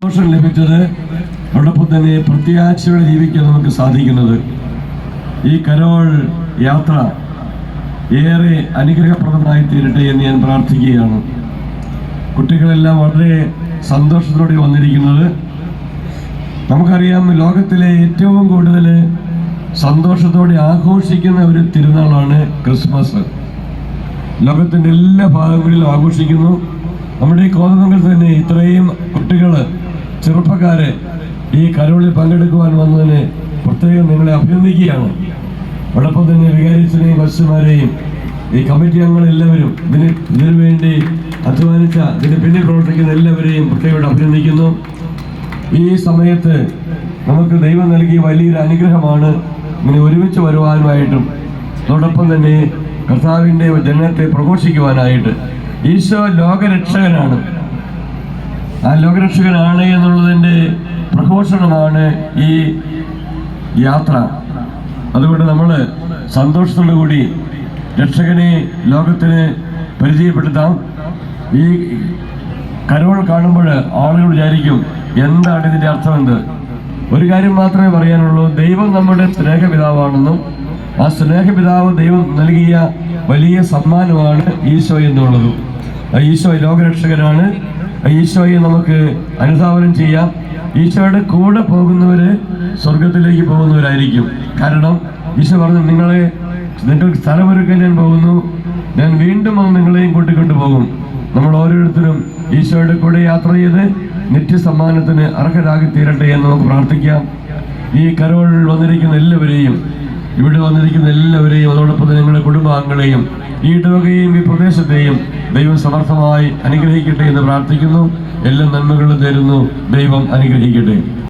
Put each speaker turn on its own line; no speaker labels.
സന്തോഷം ലഭിച്ചത് അതോടൊപ്പം തന്നെ പ്രത്യാശയോടെ ജീവിക്കാൻ നമുക്ക് സാധിക്കുന്നത്. ഈ കരോൾ യാത്ര ഏറെ അനുഗ്രഹപ്രദമായി തീരട്ടെ എന്ന് ഞാൻ പ്രാർത്ഥിക്കുകയാണ്. കുട്ടികളെല്ലാം വളരെ സന്തോഷത്തോടെ വന്നിരിക്കുന്നത്. നമുക്കറിയാം, ലോകത്തിലെ ഏറ്റവും കൂടുതൽ സന്തോഷത്തോടെ ആഘോഷിക്കുന്ന ഒരു തിരുനാളാണ് ക്രിസ്മസ്. ലോകത്തിൻ്റെ എല്ലാ ഭാഗങ്ങളിലും ആഘോഷിക്കുന്നു. നമ്മുടെ ഈ കോതമംഗലത്ത് തന്നെ ഇത്രയും കുട്ടികൾ, ചെറുപ്പക്കാരെ ഈ കരോളിൽ പങ്കെടുക്കുവാൻ വന്നതിന് പ്രത്യേകം നിങ്ങളെ അഭിനന്ദിക്കുകയാണ്. അതോടൊപ്പം തന്നെ വികാരിച്ചനെയും വസ്തുമാരെയും ഈ കമ്മിറ്റി അംഗങ്ങളെല്ലാവരും ഇതിനു വേണ്ടി അധ്വാനിച്ച, ഇതിന് പിന്നിൽ പ്രവർത്തിക്കുന്ന എല്ലാവരെയും പ്രത്യേകം അഭിനന്ദിക്കുന്നു. ഈ സമയത്ത് നമുക്ക് ദൈവം നൽകിയ വലിയൊരു അനുഗ്രഹമാണ് ഇങ്ങനെ ഒരുമിച്ച് വരുവാനുമായിട്ടും അതോടൊപ്പം തന്നെ കർത്താവിൻ്റെ ജനനത്തെ പ്രഘോഷിക്കുവാനായിട്ട്. ഈശോ ലോകരക്ഷകനാണ്. ആ ലോകരക്ഷകനാണ് എന്നുള്ളതിൻ്റെ പ്രഘോഷണമാണ് ഈ യാത്ര. അതുകൊണ്ട് നമ്മൾ സന്തോഷത്തോടു കൂടി രക്ഷകനെ ലോകത്തിന് പരിചയപ്പെടുത്താം. ഈ കരോൾ കാണുമ്പോൾ ആളുകൾ വിചാരിക്കും, എന്താണ് ഇതിൻ്റെ അർത്ഥമെന്ത്? ഒരു കാര്യം മാത്രമേ പറയാനുള്ളൂ, ദൈവം നമ്മുടെ സ്നേഹപിതാവാണെന്നും ആ സ്നേഹപിതാവ് ദൈവം നൽകിയ വലിയ സമ്മാനമാണ് ഈശോ എന്നുള്ളതും. ഈശോ ലോകരക്ഷകനാണ്. ഈശോയെ നമുക്ക് അനുധാവനം ചെയ്യാം. ഈശോയുടെ കൂടെ പോകുന്നവർ സ്വർഗത്തിലേക്ക് പോകുന്നവരായിരിക്കും. കാരണം ഈശോ പറഞ്ഞു, നിങ്ങൾക്ക് സ്ഥലമൊരുക്കാൻ ഞാൻ പോകുന്നു, ഞാൻ വീണ്ടും നിങ്ങളെയും കൂട്ടിക്കൊണ്ടു പോകും. നമ്മൾ ഓരോരുത്തരും ഈശോയുടെ കൂടെ യാത്ര ചെയ്ത് നിത്യസമ്മാനത്തിന് അർഹരാകി തീരട്ടെ എന്ന് നമുക്ക് പ്രാർത്ഥിക്കാം. ഈ കരോളിൽ വന്നിരിക്കുന്ന എല്ലാവരെയും, ഇവിടെ വന്നിരിക്കുന്ന എല്ലാവരെയും, അതോടൊപ്പം നിങ്ങളുടെ കുടുംബാംഗങ്ങളെയും ഈ ഇടവകയും ഈ പ്രദേശത്തെയും ദൈവം സമർത്ഥമായി അനുഗ്രഹിക്കട്ടെ എന്ന് പ്രാർത്ഥിക്കുന്നു. എല്ലാ നന്മകളും തരുന്നു. ദൈവം അനുഗ്രഹിക്കട്ടെ.